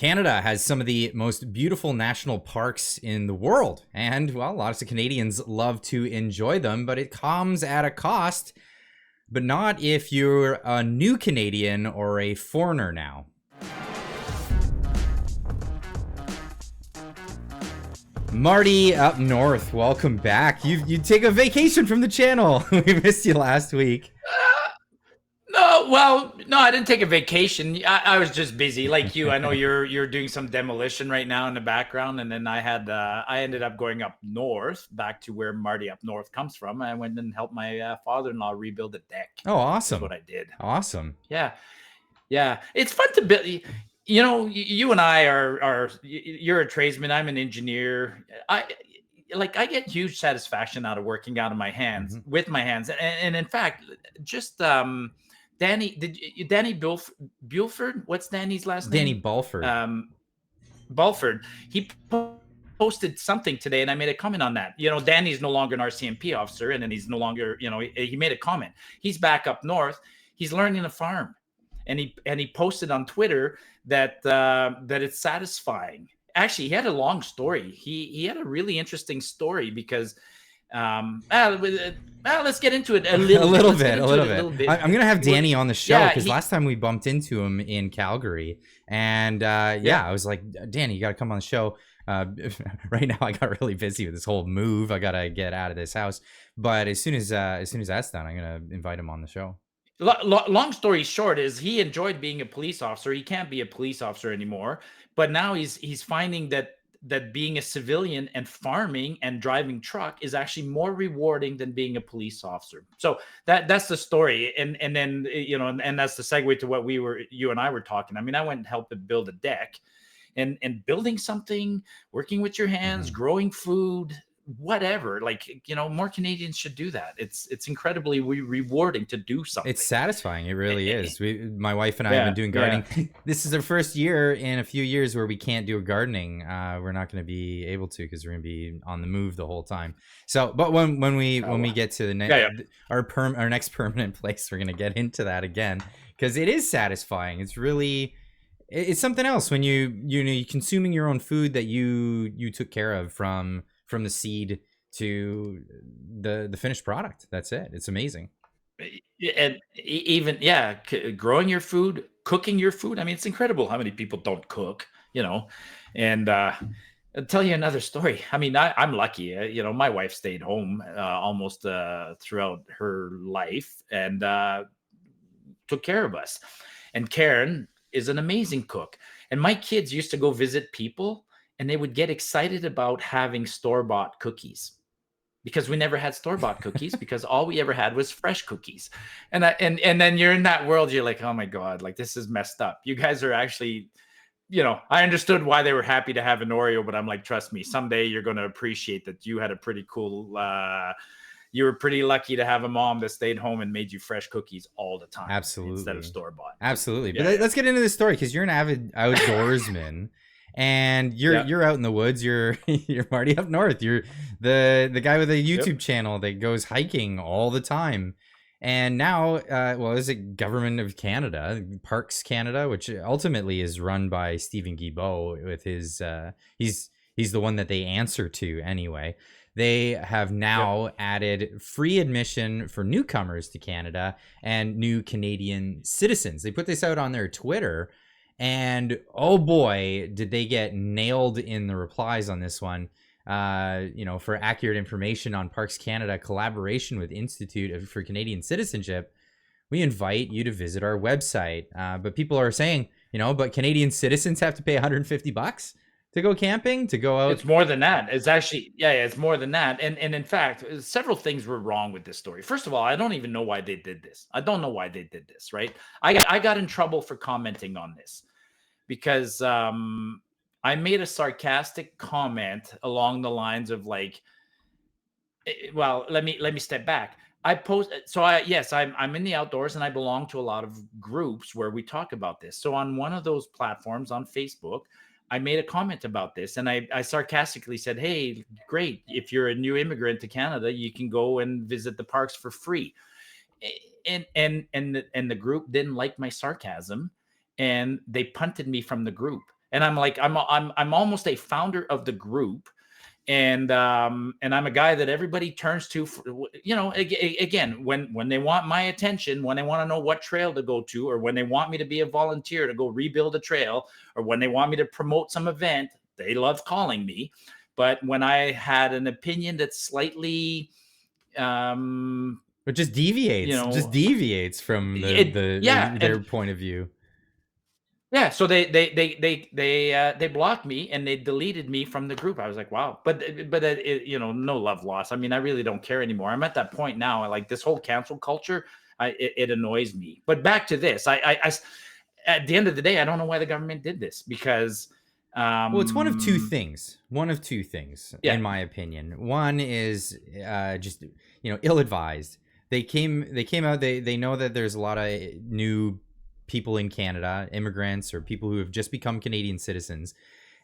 Canada has some of the most beautiful national parks in the world. And, well, lots of Canadians love to enjoy them, but it comes at a cost. But not if you're a new Canadian or a foreigner now. Marty up north, welcome back. You take a vacation from the channel. We missed you last week. No, I didn't take a vacation. I was just busy, like you. I know you're doing some demolition right now in the background, and then I ended up going up north, back to where Marty up north comes from. I went and helped my father-in-law rebuild a deck. Oh, awesome! That's what I did. Awesome. Yeah. It's fun to build. You know, you and I are. You're a tradesman. I'm an engineer. I get huge satisfaction out of working out of my hands with my hands, and in fact, just Danny Bulford? What's Danny's last name? Danny Bulford. Bulford. He posted something today, and I made a comment on that. You know, Danny's no longer an RCMP officer, and then he's no longer. You know, he made a comment. He's back up north. He's learning to farm, and he posted on Twitter that it's satisfying. Actually, he had a long story. He had a really interesting story because. Let's get into it a little bit. I'm gonna have Danny on the show because last time we bumped into him in Calgary, and I was like, Danny, you got to come on the show. Right now, I got really busy with this whole move. I gotta get out of this house. But as soon as that's done, I'm gonna invite him on the show. Long story short is he enjoyed being a police officer. He can't be a police officer anymore, but now he's finding that being a civilian and farming and driving truck is actually more rewarding than being a police officer. So that's the story. And then, you know, and that's the segue to what you and I were talking. I mean, I went and helped him build a deck and building something, working with your hands, growing food, whatever. Like, you know, more Canadians should do that. It's incredibly rewarding to do something. It's satisfying. It really is. My wife and I have been doing gardening. Yeah. This is our first year in a few years where we can't do gardening. We're not going to be able to because we're going to be on the move the whole time. So, but when we get to the next our next permanent place, we're going to get into that again because it is satisfying. It's really. It's something else when you're consuming your own food that you took care of from the seed to the finished product. That's it. It's amazing. And even growing your food, cooking your food. I mean, it's incredible how many people don't cook, you know. And I'll tell you another story. I mean, I'm lucky. You know, my wife stayed home almost throughout her life and took care of us. And Karen is an amazing cook. And my kids used to go visit people and they would get excited about having store-bought cookies because we never had store-bought cookies because all we ever had was fresh cookies. And then you're in that world, you're like, oh my God, like this is messed up. You guys are actually, you know, I understood why they were happy to have an Oreo, but I'm like, trust me, someday you're going to appreciate that you had a pretty cool, you were pretty lucky to have a mom that stayed home and made you fresh cookies all the time. Absolutely. Instead of store-bought. Absolutely. But let's get into this story because you're an avid outdoorsman. And you're out in the woods. You're Marty up north. You're the guy with a YouTube channel that goes hiking all the time. And now, is it Government of Canada, Parks Canada, which ultimately is run by Stephen Guilbeault with his he's the one that they answer to anyway. They have now added free admission for newcomers to Canada and new Canadian citizens. They put this out on their Twitter. And oh boy, did they get nailed in the replies on this one. For accurate information on Parks Canada collaboration with Institute for Canadian Citizenship, we invite you to visit our website. But people are saying, but Canadian citizens have to pay $150 to go camping, to go out. It's more than that. It's actually, it's more than that. And in fact, several things were wrong with this story. First of all, I don't even know why they did this. I don't know why they did this, right? I got in trouble for commenting on this because I made a sarcastic comment along the lines of like, well, let me step back. I'm in the outdoors and I belong to a lot of groups where we talk about this. So on one of those platforms on Facebook, I made a comment about this and I sarcastically said, hey, great. If you're a new immigrant to Canada, you can go and visit the parks for free. And the group didn't like my sarcasm and they punted me from the group. And I'm like, I'm almost a founder of the group, and I'm a guy that everybody turns to for, again, when they want my attention, when they want to know what trail to go to, or when they want me to be a volunteer to go rebuild a trail, or when they want me to promote some event, they love calling me. But when I had an opinion that's slightly But just you know deviates from yeah, their point of view. yeah, so they blocked me and they deleted me from the group. I was like, wow, but no love lost. I mean, I really don't care anymore. I'm at that point now. Like this whole cancel culture, it annoys me. But back to this, at the end of the day, I don't know why the government did this, because Well, it's one of two things. One of two things, yeah, in my opinion. One is just ill-advised. They came out. They know that there's a lot of new people in Canada, immigrants or people who have just become Canadian citizens,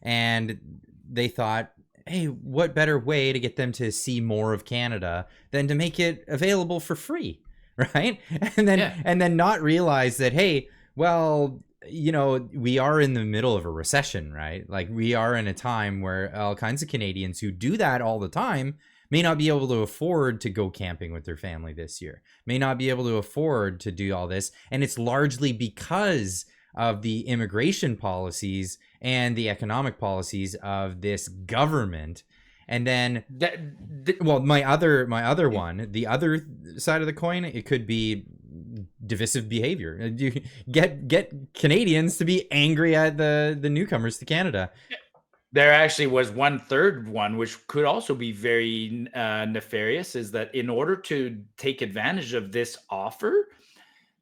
and they thought, hey, what better way to get them to see more of Canada than to make it available for free, right? And then not realize that, hey, well, we are in the middle of a recession, right? Like, we are in a time where all kinds of Canadians who do that all the time may not be able to afford to go camping with their family this year, may not be able to afford to do all this. And it's largely because of the immigration policies and the economic policies of this government. And then, my other one, the other side of the coin, it could be divisive behavior. You get Canadians to be angry at the newcomers to Canada. There actually was one third one, which could also be very nefarious, is that in order to take advantage of this offer,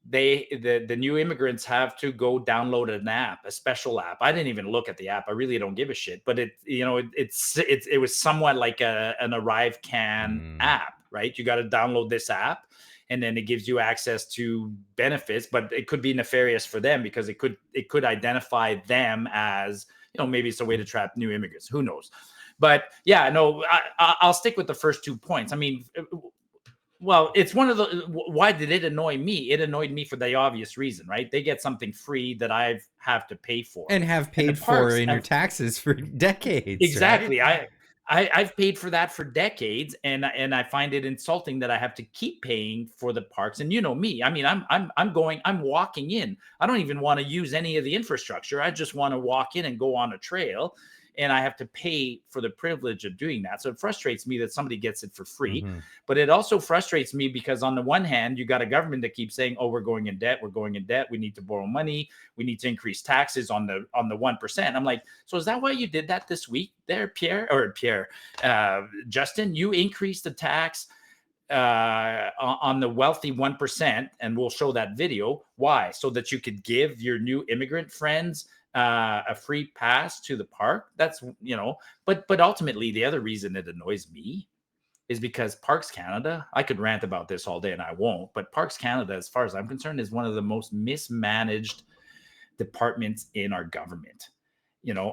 the new immigrants have to go download an app, a special app. I didn't even look at the app. I really don't give a shit. But it was somewhat like an Arrive Can app, right? You got to download this app, and then it gives you access to benefits. But it could be nefarious for them, because it could identify them as, maybe it's a way to trap new immigrants. Who knows? But yeah, no, I'll stick with the first 2 points. I mean, well, it's one of the, why did it annoy me? It annoyed me for the obvious reason, right? They get something free that I have to pay for, and have paid for in your taxes for decades. Exactly. Right? I've paid for that for decades, and I find it insulting that I have to keep paying for the parks. And you know me, I mean, I'm walking in. I don't even want to use any of the infrastructure. I just want to walk in and go on a trail, and I have to pay for the privilege of doing that. So it frustrates me that somebody gets it for free, but it also frustrates me because on the one hand, you got a government that keeps saying, "Oh, we're going in debt. We need to borrow money. We need to increase taxes on the 1%." I'm like, so is that why you did that this week, there, Justin? You increased the tax on the wealthy 1%, and we'll show that video. Why? So that you could give your new immigrant friends a free pass to the park. That's, but ultimately the other reason it annoys me is because Parks Canada, I could rant about this all day and I won't, but Parks Canada, as far as I'm concerned, is one of the most mismanaged departments in our government.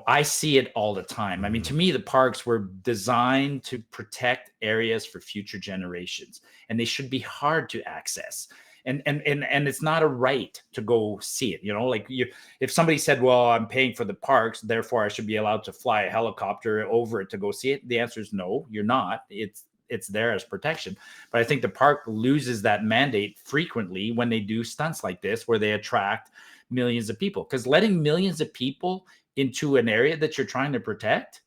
I see it all the time. I mean, to me, the parks were designed to protect areas for future generations, and they should be hard to access. And it's not a right to go see it. Like, if somebody said, well, I'm paying for the parks, therefore I should be allowed to fly a helicopter over it to go see it, the answer is no, you're not. It's there as protection. But I think the park loses that mandate frequently when they do stunts like this, where they attract millions of people, because letting millions of people into an area that you're trying to protect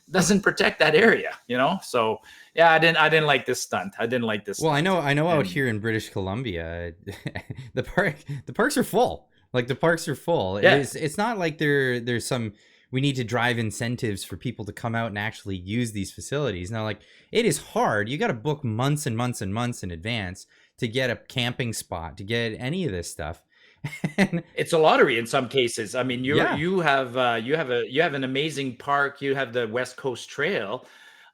doesn't protect that area, So yeah, I didn't like this stunt. Well, I know out here in British Columbia, the parks are full. Like, the parks are full. Yeah. It's not like there's some, we need to drive incentives for people to come out and actually use these facilities. Now, like, it is hard. You got to book months and months and months in advance to get a camping spot, to get any of this stuff. It's a lottery in some cases. I mean, you have an amazing park. You have the West Coast Trail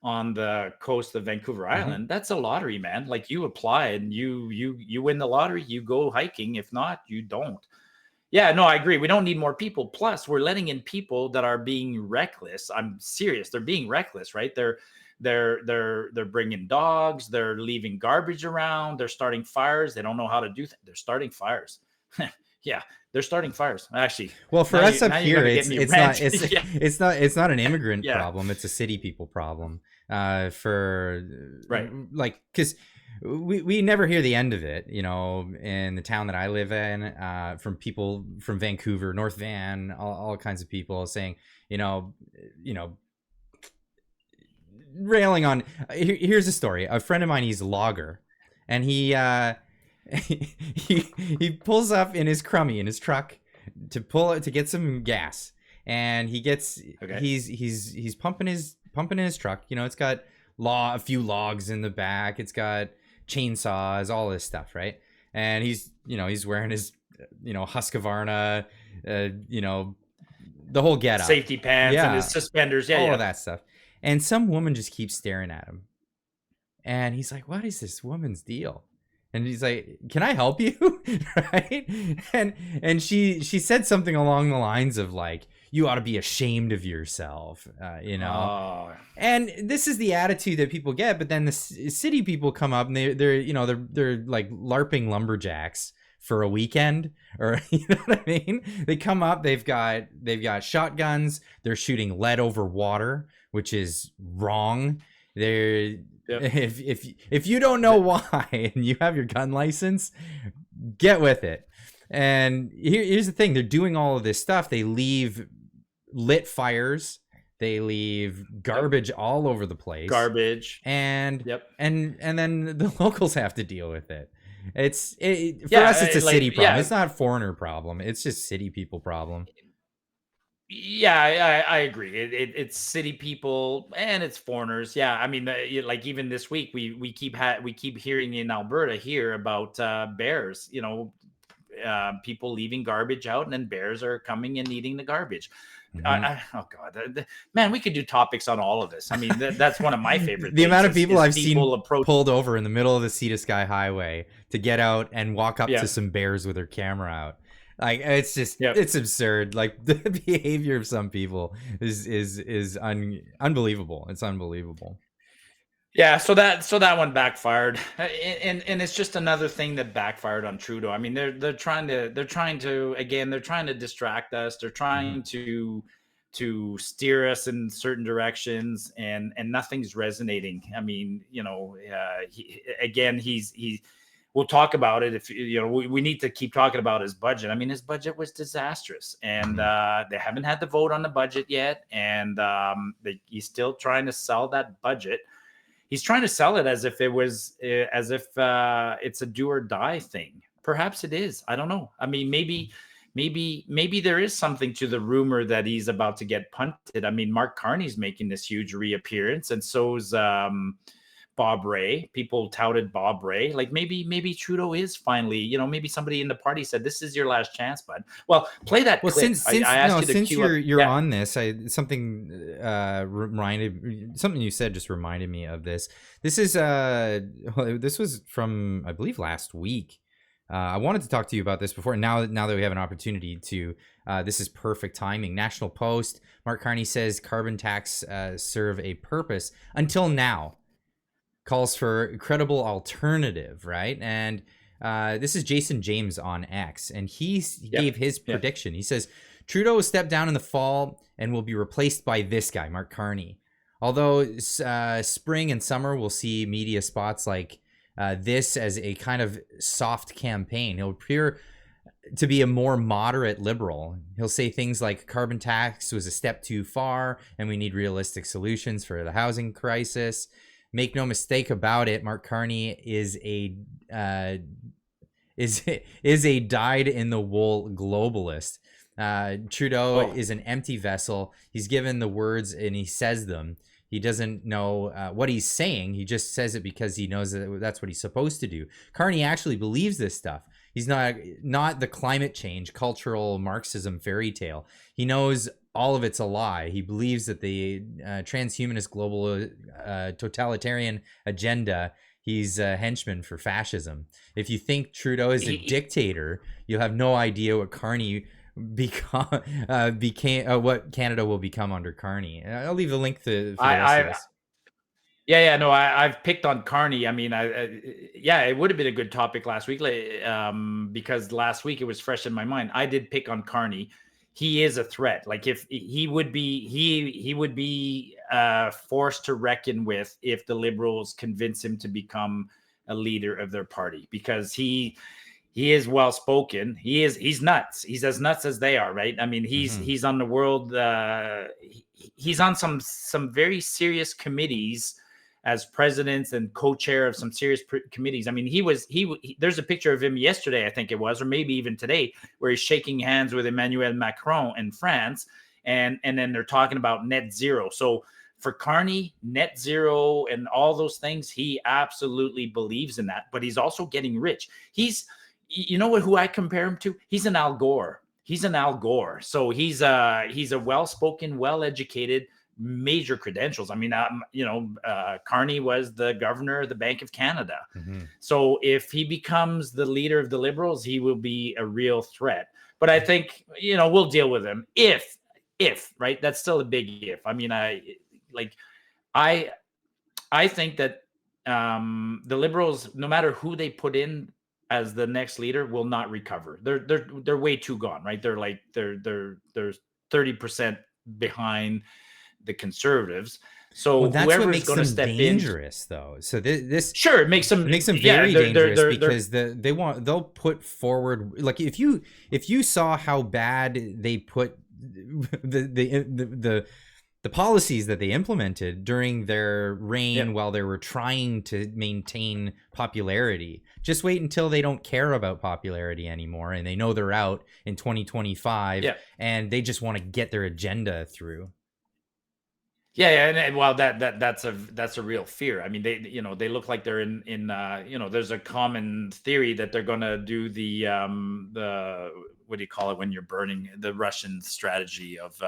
on the coast of Vancouver Island. That's a lottery, man. Like, you apply and you win the lottery, you go hiking. If not, you don't. Yeah, no, I agree. We don't need more people. Plus, we're letting in people that are being reckless. I'm serious. They're being reckless, right? They're bringing dogs. They're leaving garbage around. They're starting fires. They don't know how to do they're starting fires. Yeah, they're starting fires. Actually, Well, for us up now you're here, gonna get me ranting. Yeah, it's not an immigrant yeah, problem. It's a city people problem. For right. like, because we never hear the end of it. You know, in the town that I live in, from people from Vancouver, North Van, all kinds of people saying, you know, you know, railing on. Here's a story. A friend of mine, he's a logger, and he pulls up in his crummy in his truck to get some gas, and Okay. he's pumping his truck. You know, it's got a few logs in the back. It's got chainsaws, all this stuff, right? And he's wearing his Husqvarna, the whole get up, Safety pants and his yeah, suspenders. Yeah, all of yeah. that stuff. And some woman just keeps staring at him, and he's like, "What is this woman's deal?" And he's like, "Can I help you?" Right? And she said something along the lines of like, "You ought to be ashamed of yourself," Oh, And this is the attitude that people get. But then the city people come up and they're like LARPing lumberjacks for a weekend, or you know what I mean? They come up, they've got shotguns, they're shooting lead over water, which is wrong. They're yep. if you don't know why and you have your gun license, get with it. And here's the thing: they're doing all of this stuff. They leave lit fires. They leave garbage all over the place. Garbage. And Yep. and then the locals have to deal with it. For Yeah, us, it's a city problem. yeah. It's not a foreigner problem. It's just city people problem. Yeah, I agree. It's city people and it's foreigners. Yeah, I mean, like even this week, we keep hearing in Alberta here about bears. People leaving garbage out, and then bears are coming and eating the garbage. Oh God, man, we could do topics on all of this. I mean, that's one of my favorite. The things amount of people I've people seen pulled over in the middle of the Sea to Sky Highway to get out and walk up to some bears with their camera out. Like, it's just, it's absurd. Like, the behavior of some people is unbelievable. It's unbelievable. Yeah, so that one backfired, and it's just another thing that backfired on Trudeau. I mean, they're trying to distract us. They're trying to steer us in certain directions, and nothing's resonating. I mean, he's we'll talk about it if we need to keep talking about his budget. I mean, his budget was disastrous, and they haven't had the vote on the budget yet, and he's still trying to sell that budget. He's trying to sell it as if it's a do or die thing. Perhaps it is. I don't know. I mean, maybe there is something to the rumor that he's about to get punted. I mean, Mark Carney's making this huge reappearance, and so's Bob Rae. People touted Bob Rae. Like maybe Trudeau is finally, maybe somebody in the party said, "This is your last chance, bud." Well, play that clip. Since you're on this, something you said just reminded me of this. This is this was from, I believe, last week. I wanted to talk to you about this before. Now that we have an opportunity to, this is perfect timing. National Post. Mark Carney says carbon tax serve a purpose until now. Calls for credible alternative, right? And this is Jason James on X, and he gave his prediction. He says Trudeau will step down in the fall and will be replaced by this guy, Mark Carney. Although spring and summer will see media spots like this as a kind of soft campaign. He'll appear to be a more moderate liberal. He'll say things like carbon tax was a step too far and we need realistic solutions for the housing crisis. Make no mistake about it, Mark Carney is a dyed in the wool globalist. Trudeau is an empty vessel. He's given the words and he says them. He doesn't know what he's saying. He just says it because he knows that that's what he's supposed to do. Carney actually believes this stuff. He's not the climate change, cultural Marxism fairy tale. He knows all of it's a lie. He believes that the transhumanist global totalitarian agenda, he's a henchman for fascism. If you think Trudeau is a dictator, you'll have no idea what Carney what Canada will become under Carney. I'll leave the link for the rest of this. No, I've picked on Carney. I mean, yeah, it would have been a good topic last week, because last week it was fresh in my mind. I did pick on Carney. He is a threat. Like if he would be, he would be forced to reckon with if the Liberals convince him to become a leader of their party, because he is well spoken. He's nuts. He's as nuts as they are, right? I mean, he's on the world. He's on some very serious committees as president and co-chair of some serious committees. I mean, there's a picture of him yesterday, I think it was, or maybe even today, where he's shaking hands with Emmanuel Macron in France, and then they're talking about net zero. So for Carney, net zero and all those things, he absolutely believes in that. But he's also getting rich. You know what? Who I compare him to? He's an Al Gore. He's an Al Gore. So he's a well-spoken, well-educated, major credentials. I mean, Carney was the governor of the Bank of Canada. So if he becomes the leader of the Liberals, he will be a real threat. But I think, we'll deal with him if, right? That's still a big if. I mean, I think that the Liberals, no matter who they put in as the next leader, will not recover. They're way too gone, right? They're 30% behind the Conservatives. So that's whoever what is makes going to them step dangerous, though. So this sure it makes them very dangerous, because they'll put forward, like if you saw how bad they put the policies that they implemented during their reign while they were trying to maintain popularity. Just wait until they don't care about popularity anymore and they know they're out in 2025 and they just want to get their agenda through. And well, that's a real fear. I mean, they look like they're in there's a common theory that they're going to do the what do you call it when you're burning, the Russian strategy of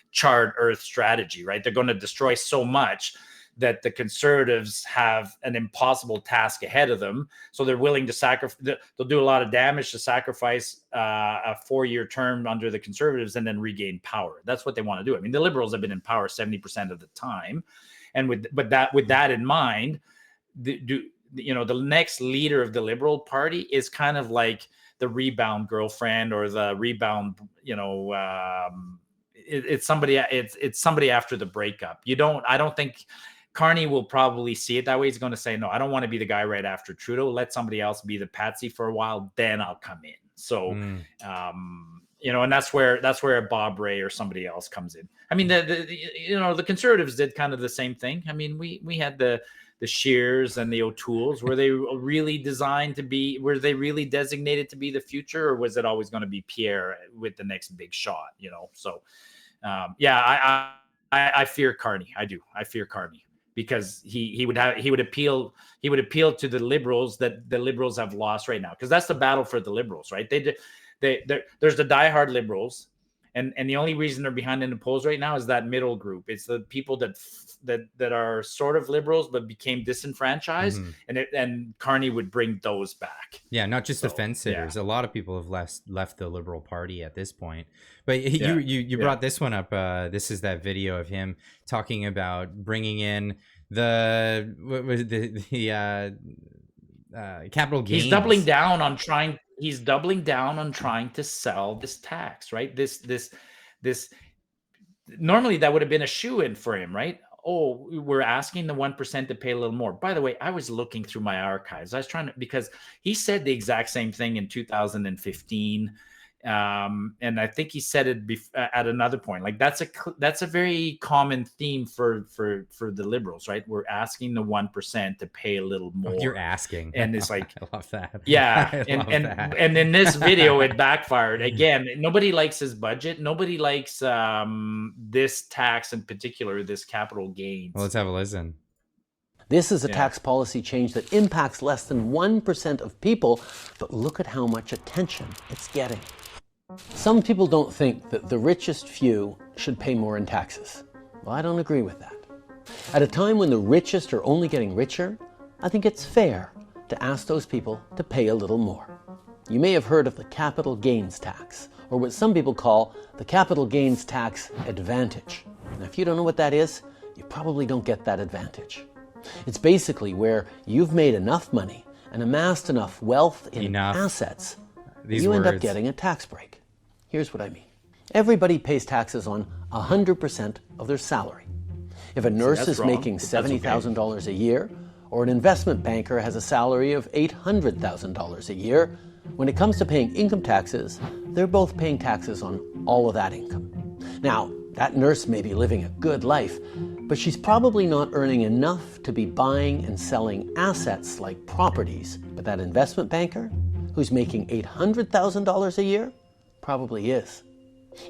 charred earth strategy, right? They're going to destroy so much that the Conservatives have an impossible task ahead of them. So they're willing to sacrifice. They'll do a lot of damage to sacrifice a 4-year term under the Conservatives and then regain power. That's what they want to do. I mean, the Liberals have been in power 70% of the time, and with that in mind, the next leader of the Liberal Party is kind of like the rebound girlfriend or the rebound, it's somebody after the breakup. I don't think Carney will probably see it that way. He's going to say, no, I don't want to be the guy right after Trudeau. Let somebody else be the patsy for a while, then I'll come in. So, and that's where a Bob Ray or somebody else comes in. I mean, the Conservatives did kind of the same thing. I mean, we had the Scheers and the O'Tooles. Were they really designated to be the future, or was it always going to be Pierre with the next big shot? So I fear Carney. I do. I fear Carney because he would appeal to the Liberals that the Liberals have lost right now, because that's the battle for the Liberals, right? There's the diehard Liberals, and the only reason they're behind in the polls right now is that middle group. It's the people that are sort of Liberals but became disenfranchised, and Carney would bring those back. Yeah, not just the fence sitters. A lot of people have left the Liberal Party at this point. But you brought this one up. This is that video of him talking about bringing in the capital gains. He's doubling down on trying to sell this tax, right? This normally that would have been a shoo-in for him, right? Oh, we're asking the 1% to pay a little more. By the way, I was looking through my archives. I was because he said the exact same thing in 2015. And I think he said it at another point. Like that's a very common theme for the Liberals, right? We're asking the 1% to pay a little more. You're asking, and it's like, I love that. Yeah, and in this video it backfired again. Nobody likes his budget. Nobody likes this tax in particular, this capital gains. Well, let's have a listen. This is a tax policy change that impacts less than 1% of people, but look at how much attention it's getting. Some people don't think that the richest few should pay more in taxes. Well, I don't agree with that. At a time when the richest are only getting richer, I think it's fair to ask those people to pay a little more. You may have heard of the capital gains tax, or what some people call the capital gains tax advantage. Now, if you don't know what that is, you probably don't get that advantage. It's basically where you've made enough money and amassed enough wealth in assets that you end up getting a tax break. Here's what I mean. Everybody pays taxes on 100% of their salary. If a nurse is making $70,000 a year, or an investment banker has a salary of $800,000 a year, when it comes to paying income taxes, they're both paying taxes on all of that income. Now, that nurse may be living a good life, but she's probably not earning enough to be buying and selling assets like properties. But that investment banker, who's making $800,000 a year, probably is.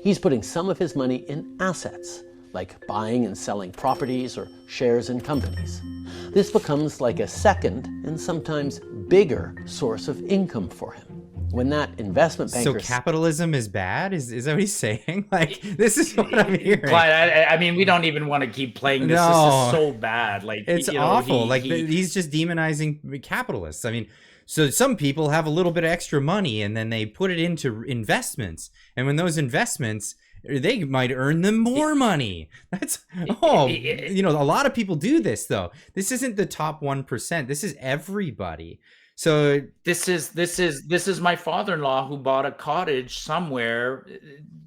He's putting some of his money in assets, like buying and selling properties or shares in companies. This becomes like a second and sometimes bigger source of income for him. When that investment banker... So capitalism is bad? Is that what he's saying? Like, this is what I'm hearing. Clyde, I mean, we don't even want to keep playing this. No. This is so bad. Like, it's awful. He's just demonizing capitalists. I mean, so some people have a little bit of extra money and then they put it into investments. And when those investments, they might earn them more money. That's, a lot of people do this though. This isn't the top 1%. This is everybody. So this is my father-in-law who bought a cottage somewhere.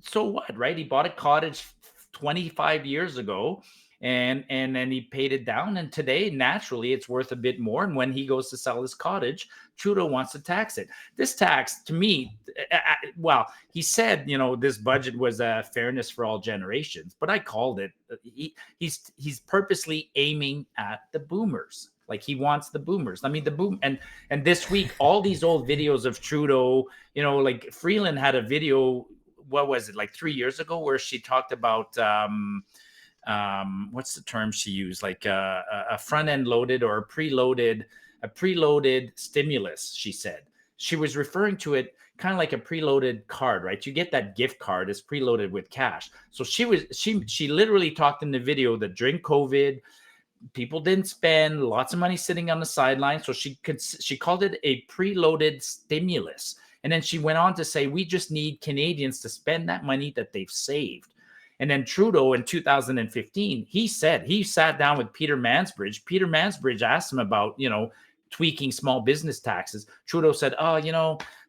So what, right? He bought a cottage 25 years ago and then he paid it down. And today, naturally, it's worth a bit more. And when he goes to sell his cottage, Trudeau wants to tax it. This tax, to me, well, he said, this budget was a fairness for all generations, but I called it. He's purposely aiming at the boomers. Like he wants the boomers. I mean, the boom and this week, all these old videos of Trudeau, like Freeland had a video, what was it, like 3 years ago, where she talked about what's the term she used? Like a front end loaded or a preloaded stimulus, she said. She was referring to it kind of like a preloaded card, right? You get that gift card, it's preloaded with cash. So she literally talked in the video that during COVID, people didn't spend lots of money sitting on the sidelines. So she called it a preloaded stimulus. And then she went on to say, we just need Canadians to spend that money that they've saved. And then Trudeau in 2015, he sat down with Peter Mansbridge. Peter Mansbridge asked him about, tweaking small business taxes. Trudeau said,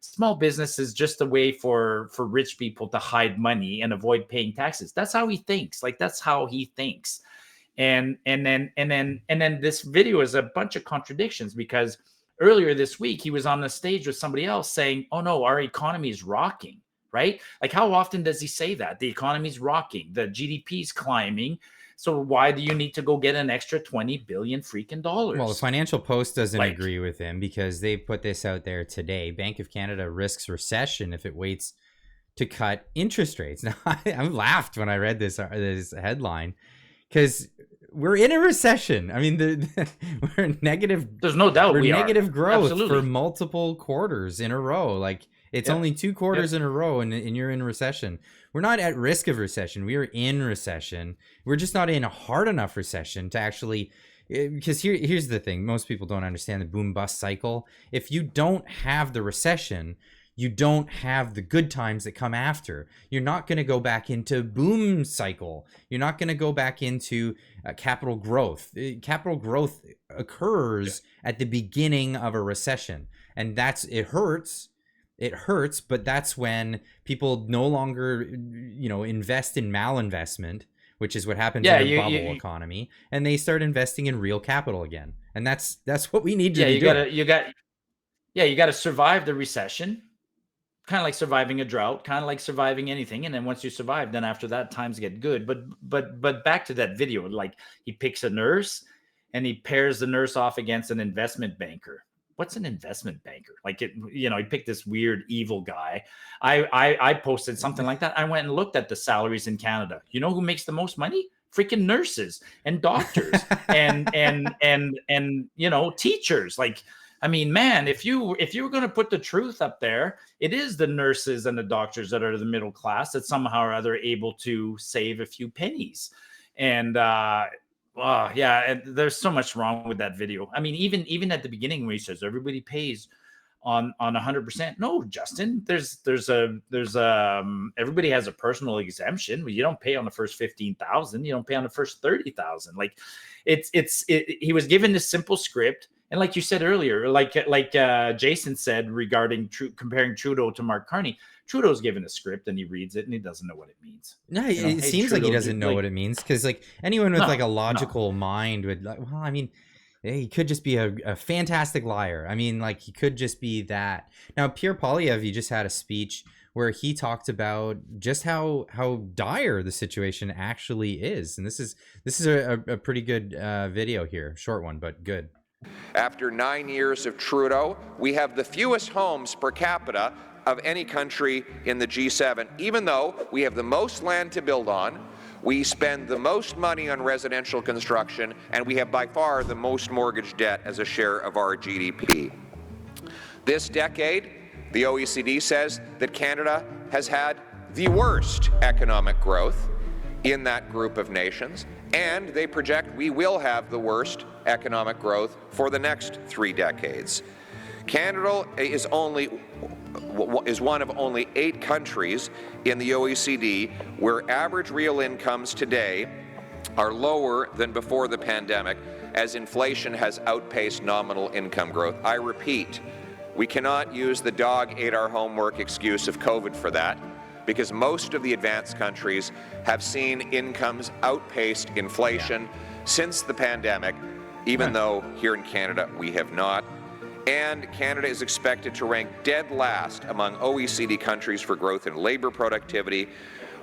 small business is just a way for rich people to hide money and avoid paying taxes. That's how he thinks. Like, that's how he thinks. And then this video is a bunch of contradictions, because earlier this week he was on the stage with somebody else saying, oh no, our economy is rocking, right? Like, how often does he say that? The economy's rocking, the GDP's climbing. So why do you need to go get an extra 20 billion freaking dollars? Well, the Financial Post doesn't agree with him, because they put this out there today. Bank of Canada risks recession if it waits to cut interest rates. Now, I laughed when I read this headline, because we're in a recession. I mean, we're negative. There's no doubt we're negative growth for multiple quarters in a row. Like, it's only 2 quarters in a row, and you're in recession. We're not at risk of recession. We are in recession. We're just not in a hard enough recession to actually. Because here's the thing: most people don't understand the boom bust cycle. If you don't have the recession, you don't have the good times that come after. You're not going to go back into boom cycle. You're not going to go back into capital growth. Capital growth occurs at the beginning of a recession. And it hurts. It hurts, but that's when people no longer, invest in malinvestment, which is what happens in a bubble economy, and they start investing in real capital again. And that's what we need to do. You got to survive the recession. Kind of like surviving a drought, kind of like surviving anything. And then once you survive, then after that, times get good. But back to that video, like, he picks a nurse and he pairs the nurse off against an investment banker. What's an investment banker? Like, he picked this weird, evil guy. I posted something like that. I went and looked at the salaries in Canada. You know who makes the most money? Freaking nurses and doctors and teachers. Like, I mean, man, if you were going to put the truth up there, it is the nurses and the doctors that are the middle class that somehow or other able to save a few pennies. And and there's so much wrong with that video. I mean, even at the beginning where he says everybody pays on 100%. No, Justin, there's everybody has a personal exemption. You don't pay on the first 15,000. You don't pay on the first 30,000. Like he was given this simple script. And like you said earlier, like Jason said regarding comparing Trudeau to Mark Carney, Trudeau's given a script and he reads it and he doesn't know what it means. No, it seems like he doesn't know what it means, because like anyone with like a logical mind would like, well, I mean, he could just be a fantastic liar. I mean, like he could just be that. Now, Pierre Poilievre, he just had a speech where he talked about just how dire the situation actually is, and this is a pretty good video here, short one but good. After 9 years of Trudeau, we have the fewest homes per capita of any country in the G7, even though we have the most land to build on, we spend the most money on residential construction, and we have by far the most mortgage debt as a share of our GDP. This decade, the OECD says that Canada has had the worst economic growth in that group of nations, and they project we will have the worst economic growth for the next 3 decades. Canada is one of only 8 countries in the OECD where average real incomes today are lower than before the pandemic, as inflation has outpaced nominal income growth. I repeat, we cannot use the dog ate our homework excuse of COVID for that, because most of the advanced countries have seen incomes outpaced inflation since the pandemic, even though here in Canada we have not. And Canada is expected to rank dead last among OECD countries for growth in labor productivity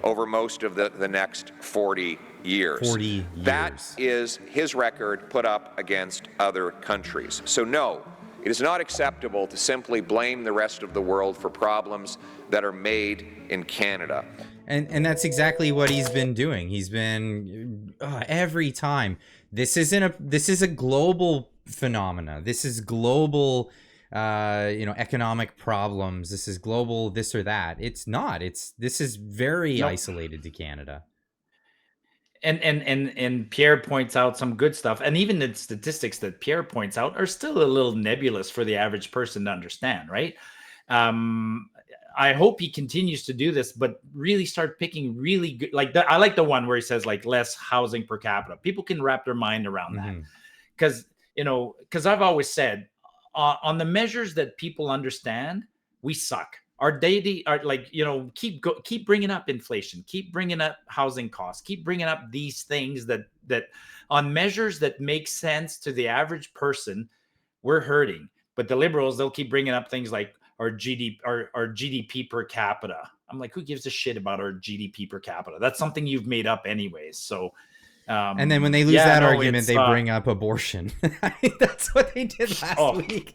over most of the next 40 years. 40 years. That is his record put up against other countries. So no, it is not acceptable to simply blame the rest of the world for problems that are made in Canada. And that's exactly what he's been doing. He's been every time. This is a global phenomena. This is global, economic problems. This is global this or that. It's not. This is very isolated to Canada. And Pierre points out some good stuff, and even the statistics that Pierre points out are still a little nebulous for the average person to understand, right? I hope he continues to do this, but really start picking really good. I like the one where he says like less housing per capita. People can wrap their mind around that, because I've always said on the measures that people understand, we suck. Our daily are keep bringing up inflation, keep bringing up housing costs, keep bringing up these things that on measures that make sense to the average person, we're hurting. But the Liberals, they'll keep bringing up things like our GDP per capita. I'm like, who gives a shit about our GDP per capita? That's something you've made up anyways. So, and then when they lose that argument, they bring up abortion. I mean, that's what they did last week.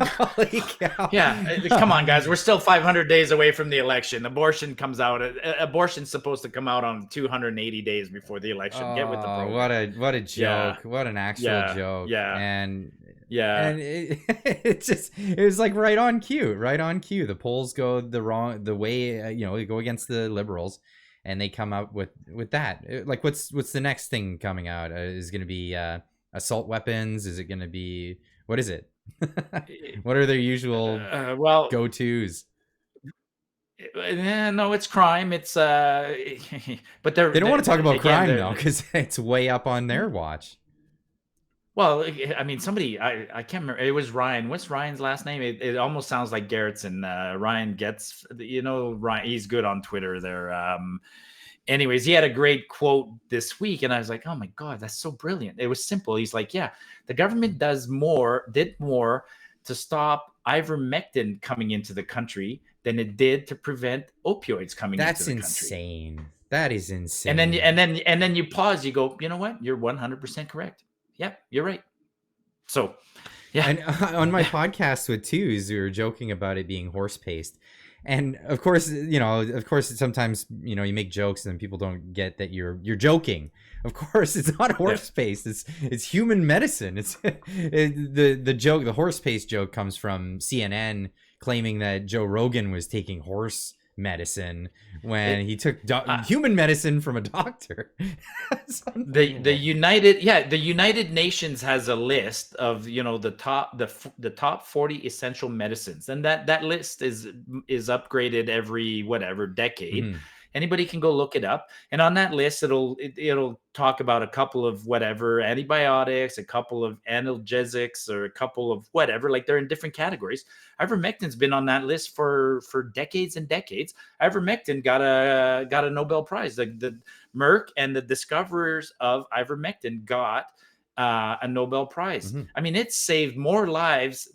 Holy cow. Yeah, come on, guys. We're still 500 days away from the election. Abortion comes out. Abortion's supposed to come out on 280 days before the election. Get with the program. What a joke. Yeah. What an actual joke. Yeah. And it was like right on cue. The polls go the way, they go against the Liberals. And they come up with that. Like, what's the next thing coming out? Is it going to be assault weapons? Is it going to be, what is it? What are their usual go-tos? No, it's crime. It's but they don't want to talk about crime though, because it's way up on their watch. Well, I mean, somebody, I can't remember. It was Ryan. What's Ryan's last name? It almost sounds like Gerritsen. Ryan Getz, Ryan, he's good on Twitter there. Anyways, he had a great quote this week, and I was like, oh my God, that's so brilliant. It was simple. He's like, yeah, the government did more to stop ivermectin coming into the country than it did to prevent opioids coming into the country. That's insane. That is insane. And then you pause, you go, you know what? You're 100% correct. Yep, you're right. So, yeah. And on my podcast with Twos, we were joking about it being horse paste. And of course, sometimes, you make jokes and people don't get that you're joking. Of course, it's not horse paste. It's human medicine. The joke, the horse paste joke comes from CNN claiming that Joe Rogan was taking horse medicine when he took human medicine from a doctor. The United Nations has a list of the top 40 essential medicines, and that list is upgraded every decade. Mhm. Anybody can go look it up, and on that list it'll talk about a couple of antibiotics, a couple of analgesics, or a couple of whatever. Like, they're in different categories. Ivermectin's been on that list for decades and decades. Ivermectin got a Nobel Prize. The Merck and the discoverers of ivermectin got a Nobel Prize. Mhm. I mean, it saved more lives,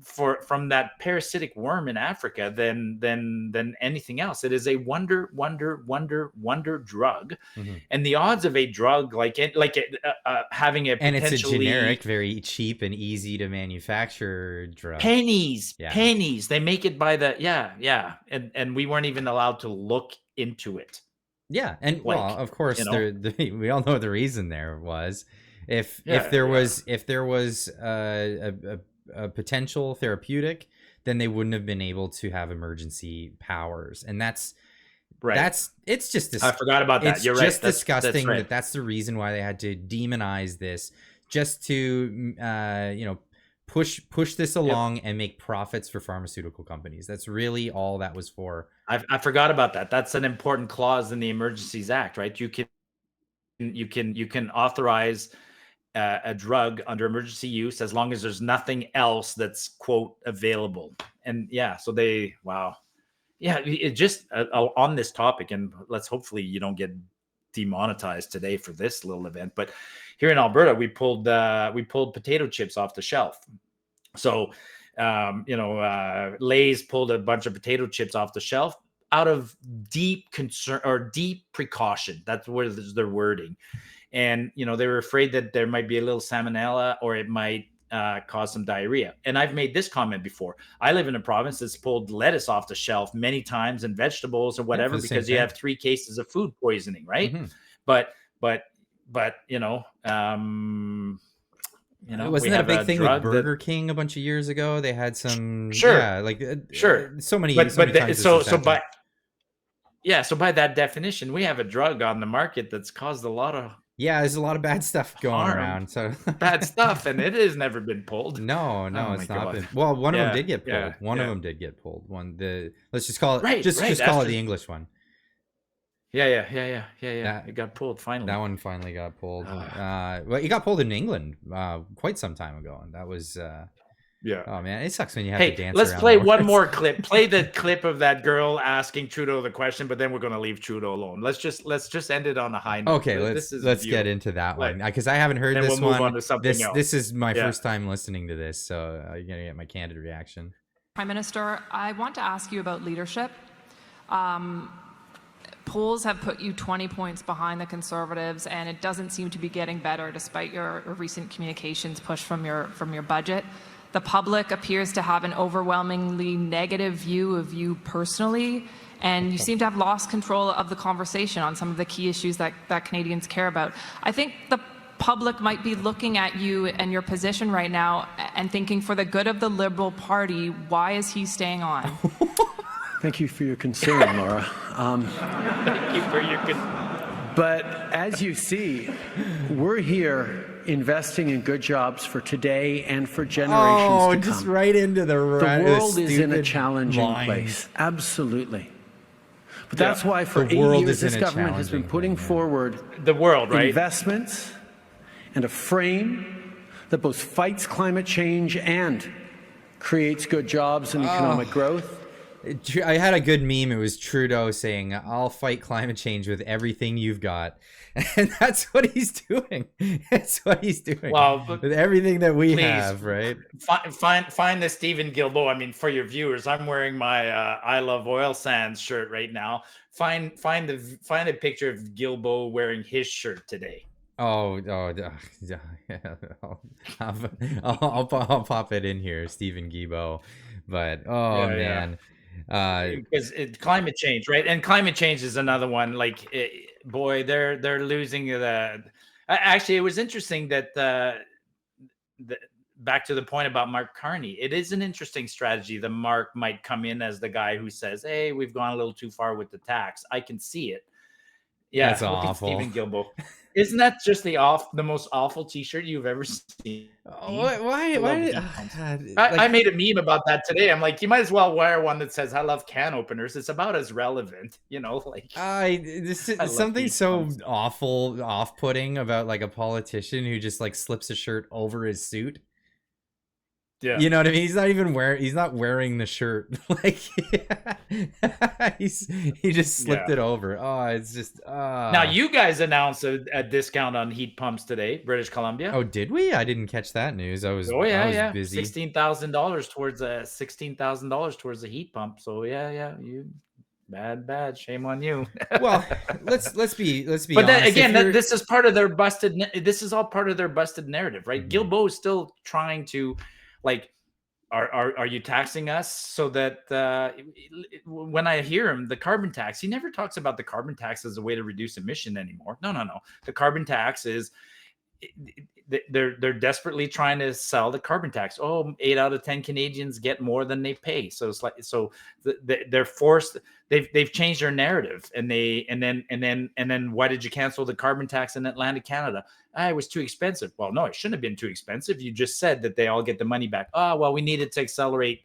from that parasitic worm in Africa than anything else. It is a wonder drug. Mhm. And the odds of a drug having a And it's a potentially generic, very cheap and easy to manufacture drug. pennies. Yeah. They make it by and we weren't even allowed to look into it. Yeah, and well, of course, we all know the reason there was if there was a potential therapeutic, then they wouldn't have been able to have emergency powers, and it's just I forgot about that. You're right. It's just disgusting right. that's the reason why they had to demonize this, just to push this along and make profits for pharmaceutical companies. That's really all that was for. I forgot about that. That's an important clause in the Emergencies Act, right? You can authorize a drug under emergency use as long as there's nothing else that's, quote, available. And it just on this topic, and hopefully you don't get demonetized today for this little event, but here in Alberta we pulled potato chips off the shelf. So Lay's pulled a bunch of potato chips off the shelf out of deep concern or deep precaution. That's where their wording. And, they were afraid that there might be a little salmonella, or it might cause some diarrhea. And I've made this comment before. I live in a province that's pulled lettuce off the shelf many times, and vegetables or whatever, because you have 3 cases of food poisoning, right? Mm-hmm. But wasn't that a big thing with Burger King a bunch of years ago? They had some, sure, so many. So by that definition, we have a drug on the market that's caused a lot of there's a lot of bad stuff going around. So bad stuff, and it has never been pulled. No, it's not been. Well, one of them did get pulled. One of them did get pulled. Let's just call it just call it the English one. Yeah. It got pulled finally. That one finally got pulled. Well, it got pulled in England quite some time ago, and that was. Oh man, it sucks when you have to dance. Let's play one more clip. Play the clip of that girl asking Trudeau the question, but then we're going to leave Trudeau alone. Let's just end it on a high note. Okay, let's get into that one, because I haven't heard this one. Move one. On to something else. This is my first time listening to this, so you're gonna get my candid reaction. Prime Minister, I want to ask you about leadership. Polls have put you 20 points behind the Conservatives, and it doesn't seem to be getting better despite your recent communications push from your budget. The public appears to have an overwhelmingly negative view of you personally, and you seem to have lost control of the conversation on some of the key issues that Canadians care about. I think the public might be looking at you and your position right now and thinking, for the good of the Liberal Party, why is he staying on? Thank you for your concern, Laura. Thank you for your concern. But as you see, we're here investing in good jobs for today and for generations to come. Just right into the world is in a challenging place. Absolutely. But that's why for 8 years this government has been putting forward investments and a frame that both fights climate change and creates good jobs and economic growth. I had a good meme. It was Trudeau saying, "I'll fight climate change with everything you've got," and that's what he's doing. That's what he's doing. Well, with everything that we have, right? Find the Stephen Guilbeault. I mean, for your viewers, I'm wearing my "I Love Oil Sands" shirt right now. Find a picture of Guilbeault wearing his shirt today. I'll pop it in here, Stephen Guilbeault. But man. Because climate change, right? And climate change is another one. Like, they're losing the. Actually, it was interesting that back to the point about Mark Carney, it is an interesting strategy. The Mark might come in as the guy who says, "Hey, we've gone a little too far with the tax." I can see it. That's Yeah, look at awful. Stephen Gilbo. Isn't that just the most awful T-shirt you've ever seen? Why? I love Why? heat pumps. God, I made a meme about that today. I'm like, you might as well wear one that says "I love can openers." It's about as relevant, like. this I is love something heat so pumps. awful, off-putting about like a politician who just like slips a shirt over his suit. Yeah. You know what I mean? He's not wearing the shirt. Like he just slipped it over. Oh, it's just Now you guys announced a discount on heat pumps today, British Columbia. Oh, did we? I didn't catch that news. I was busy. $16,000 towards $16,000 towards the heat pump. So yeah, you bad. Shame on you. Well, let's be But honest. again, this is part of their busted. This is all part of their busted narrative, right? Mm-hmm. Guilbeault is still trying to, like, are you taxing us so that when I hear him, the carbon tax, he never talks about the carbon tax as a way to reduce emission anymore. No. The carbon tax is they're desperately trying to sell the carbon tax. 8 out of 10 Canadians get more than they pay. So it's like, they're forced. They've changed their narrative, and then why did you cancel the carbon tax in Atlantic Canada? It was too expensive. Well, no, it shouldn't have been too expensive. You just said that they all get the money back. Well, we needed to accelerate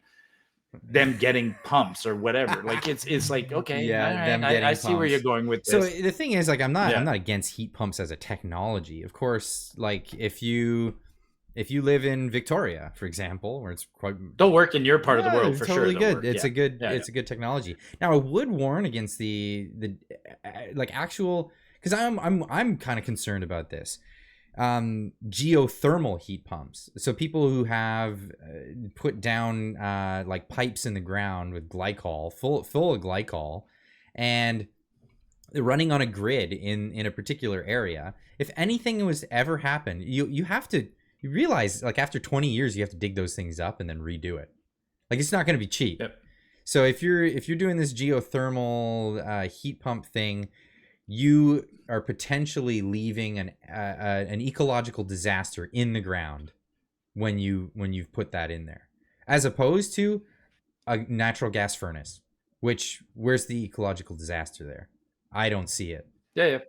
them getting pumps or whatever. Like it's like, okay, yeah, right, I see where you're going with this. So the thing is, like, I'm not against heat pumps as a technology. Of course, like if you live in Victoria, for example, where it's quite don't work in your part of the world for totally sure. Good. It's a good it's a good technology. Now I would warn against the like actual, because I'm kind of concerned about this. Geothermal heat pumps. So people who have put down like pipes in the ground with glycol, full of glycol, and they're running on a grid in a particular area. If anything was to ever happen, you realize, like, after 20 years you have to dig those things up and then redo it. Like, it's not going to be cheap. Yep. So if you're doing this geothermal heat pump thing, you are potentially leaving an ecological disaster in the ground when you've put that in there, as opposed to a natural gas furnace. Where's the ecological disaster there? I don't see it. Yeah.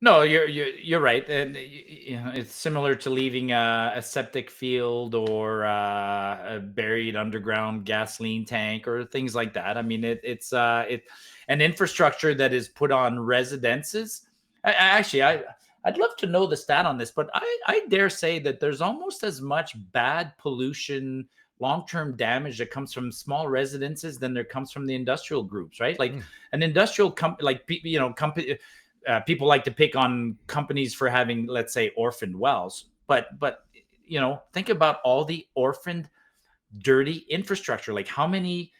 No, you're right, and it's similar to leaving a septic field or a buried underground gasoline tank or things like that. I mean, it's an infrastructure that is put on residences. I'd love to know the stat on this, but I dare say that there's almost as much bad pollution, long-term damage that comes from small residences than there comes from the industrial groups, right? Like an industrial company, people like to pick on companies for having, let's say, orphaned wells, but think about all the orphaned, dirty infrastructure. Like how many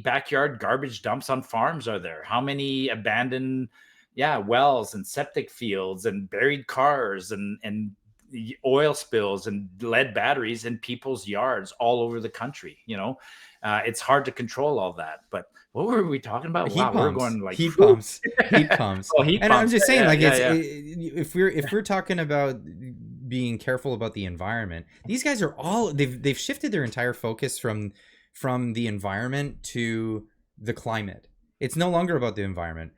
backyard garbage dumps on farms are there? How many abandoned wells and septic fields and buried cars and oil spills and lead batteries in people's yards all over the country? It's hard to control all that. But what were we talking about? Heat pumps. We're going like heat pumps. Heat pumps. Heat and pumps. I'm just saying, if we're talking about being careful about the environment, these guys are they've shifted their entire focus from the environment to the climate. It's no longer about the environment.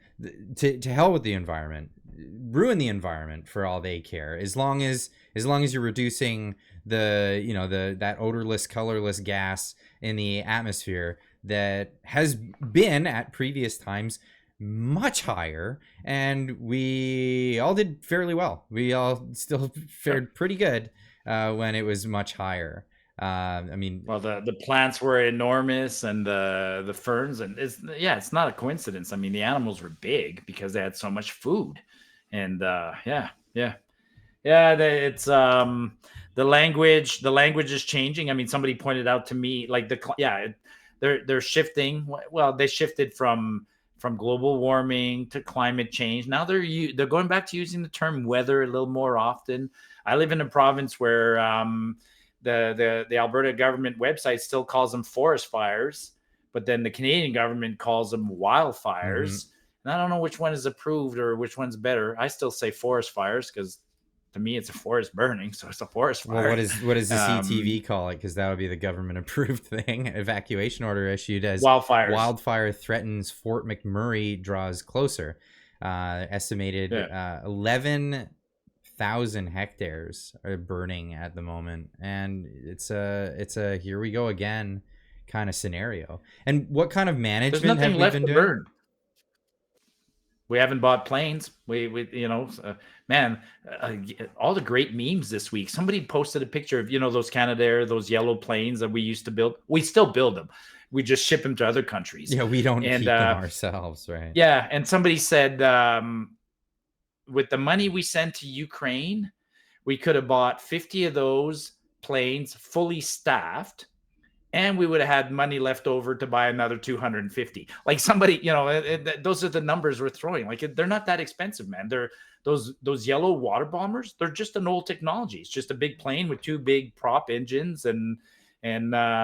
To hell with the environment. Ruin the environment for all they care. As long as you're reducing that odorless, colorless gas in the atmosphere that has been at previous times much higher, and we all did fairly well. We all still fared pretty good when it was much higher. The plants were enormous, and the ferns, and it's not a coincidence. I mean, the animals were big because they had so much food, and it's the language is changing. I mean, somebody pointed out to me, like, they're shifting. Well, they shifted from global warming to climate change. Now they're going back to using the term weather a little more often. I live in a province where the Alberta government website still calls them forest fires, but then the Canadian government calls them wildfires. And I don't know which one is approved or which one's better. I still say forest fires because to me, it's a forest burning, so it's a forest fire. Well, what does the CTV call it? Because that would be the government approved thing. Evacuation order issued as wildfire threatens Fort McMurray draws closer. Estimated 11,000 hectares are burning at the moment, and it's a here we go again kind of scenario. And what kind of management have we been doing? Burn. We haven't bought planes. We man, all the great memes this week. Somebody posted a picture of, those Canadair, those yellow planes that we used to build. We still build them. We just ship them to other countries. Yeah, we don't keep them ourselves, right? Yeah, and somebody said, with the money we sent to Ukraine, we could have bought 50 of those planes fully staffed, and we would have had money left over to buy another 250. Like somebody, those are the numbers we're throwing. Like they're not that expensive, man. They're those yellow water bombers. They're just an old technology. It's just a big plane with two big prop engines and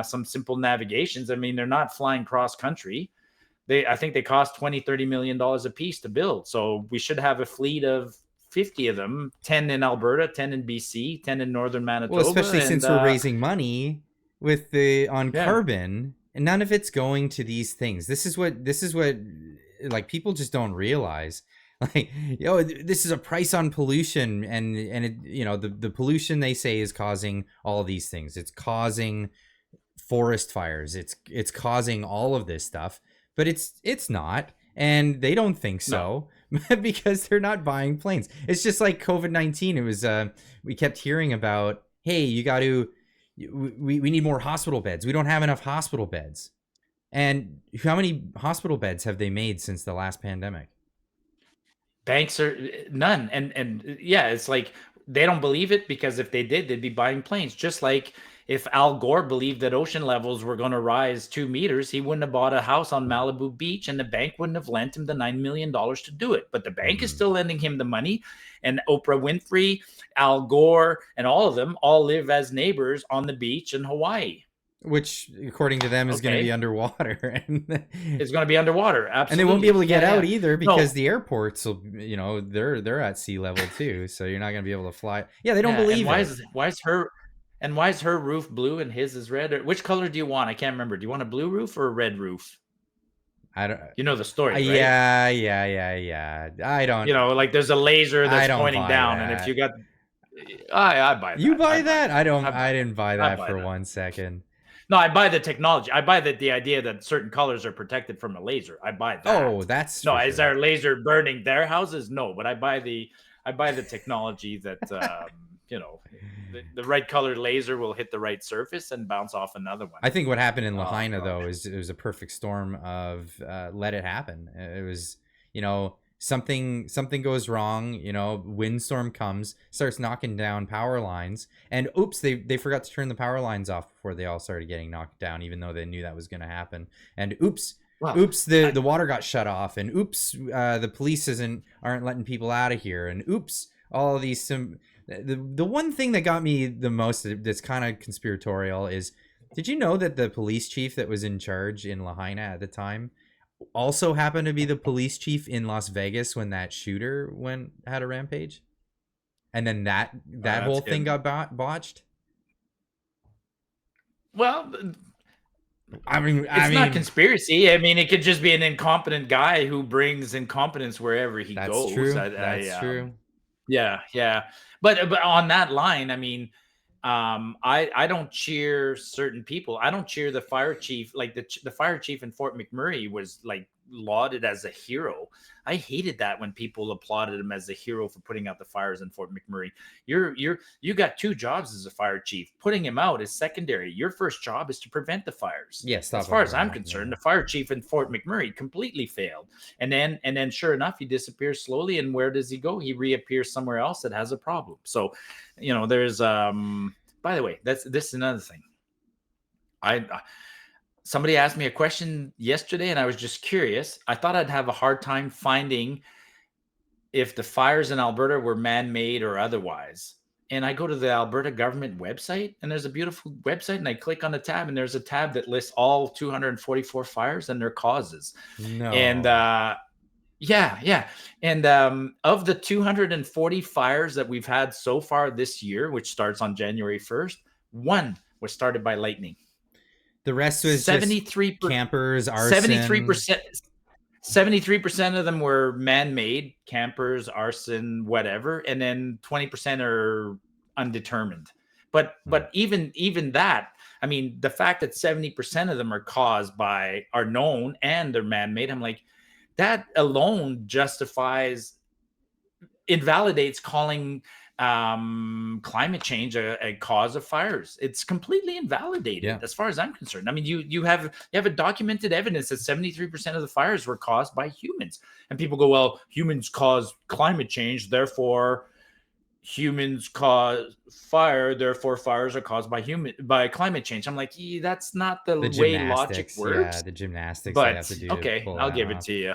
some simple navigations. I mean, they're not flying cross country. I think they cost $20-30 million a piece to build. So we should have a fleet of 50 of them, 10 in Alberta, 10 in BC, 10 in northern Manitoba. Well, especially since we're raising money with carbon, and none of it's going to these things. This is what like people just don't realize. Like, this is a price on pollution, and it, the pollution they say is causing all these things. It's causing forest fires. It's causing all of this stuff, but it's not, and they don't think so. No. Because they're not buying planes. It's just like COVID-19. It was we kept hearing about, hey, you got to. We need more hospital beds. We don't have enough hospital beds. And how many hospital beds have they made since the last pandemic? Banks are none. And yeah, it's like they don't believe it, because if they did, they'd be buying planes. Just like if Al Gore believed that ocean levels were going to rise 2 meters, he wouldn't have bought a house on Malibu Beach, and the bank wouldn't have lent him the $9 million to do it. But the bank is still lending him the money. And Oprah Winfrey, Al Gore, and all of them all live as neighbors on the beach in Hawaii. Which, according to them, is going to be underwater. It's going to be underwater, absolutely. And they won't be able to get out either, because the airports will, they're at sea level too. So you're not going to be able to fly. Yeah, they don't believe it. Why is her roof blue and his is red? Or which color do you want? I can't remember. Do you want a blue roof or a red roof? I don't. You know the story, right? Yeah. I don't. Like there's a laser that's pointing down, and if you got, I buy that. You buy that? I don't. I didn't buy that for 1 second. No, I buy the technology. I buy the idea that certain colors are protected from a laser. I buy that. Oh, that's no. Is our laser burning their houses? No, but I buy the technology that the right colored laser will hit the right surface and bounce off another one. I think what happened in Lahaina though is it was a perfect storm of let it happen. It was something goes wrong, windstorm comes, starts knocking down power lines, and oops, they forgot to turn the power lines off before they all started getting knocked down, even though they knew that was going to happen. And oops, the water got shut off, and oops, the police aren't letting people out of here, and oops, all of these the one thing that got me the most that's kind of conspiratorial is, did you know that the police chief that was in charge in Lahaina at the time also happened to be the police chief in Las Vegas when that shooter had a rampage, and then that whole thing got botched? Well, I mean, not conspiracy. I mean, it could just be an incompetent guy who brings incompetence wherever he goes. True. That's true. Yeah. But on that line, I mean, I don't cheer certain people. I don't cheer the fire chief. Like the fire chief in Fort McMurray was like lauded as a hero. I hated that when people applauded him as a hero for putting out the fires in Fort McMurray. You got 2 jobs as a fire chief. Putting him out is secondary. Your first job is to prevent the fires. Yes, as far as I'm concerned, the fire chief in Fort McMurray completely failed. And then sure enough, he disappears slowly. And where does he go? He reappears somewhere else that has a problem. So, there's by the way, this is another thing. Somebody asked me a question yesterday, and I was just curious. I thought I'd have a hard time finding if the fires in Alberta were man-made or otherwise. And I go to the Alberta government website, and there's a beautiful website, and I click on the tab, and there's a tab that lists all 244 fires and their causes. No. And Yeah. And of the 240 fires that we've had so far this year, which starts on January 1st, one was started by lightning. The rest was just 73 campers, arson. 73% of them were man-made, campers, arson, whatever, and then 20% are undetermined. But even that, I mean, the fact that 70% of them are known and they're man-made, I'm like, that alone invalidates calling climate change a cause of fires. It's completely invalidated as far as I'm concerned. I mean, you have a documented evidence that 73% of the fires were caused by humans, and people go, well, humans cause climate change, therefore humans cause fire, therefore fires are caused by climate change. I'm like, that's not the way logic works. Yeah, the gymnastics but they have to do. Okay, I'll give it to you.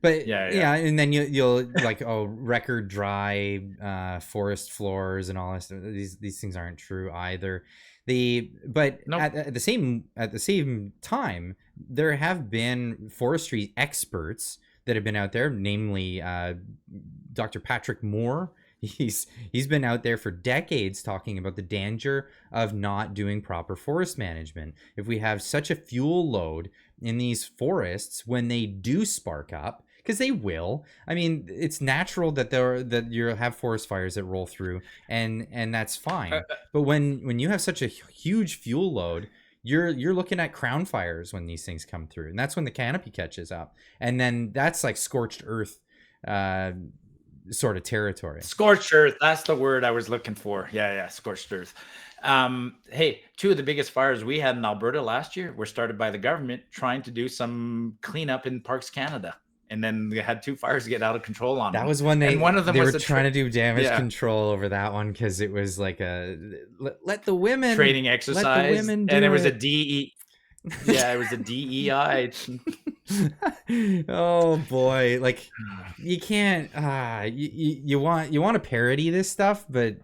But yeah, and then you'll like, record dry forest floors and all this. These things aren't true either. At the same time, there have been forestry experts that have been out there, namely Dr. Patrick Moore. He's been out there for decades talking about the danger of not doing proper forest management. If we have such a fuel load in these forests when they do spark up, because they will. I mean, it's natural that you'll have forest fires that roll through, and that's fine. But when you have such a huge fuel load, you're looking at crown fires when these things come through, and that's when the canopy catches up, and then that's like scorched earth sort of territory. Scorched earth, that's the word I was looking for. Yeah, scorched earth. Hey, two of the biggest fires we had in Alberta last year were started by the government trying to do some cleanup in Parks Canada. And then we had two fires get out of control on them. That was when one of them were trying to do damage control over that one, because it was like let the women training exercise. Let the women do it was a DE. Yeah, it was a DEI. Oh boy, like you can't. You want to parody this stuff, but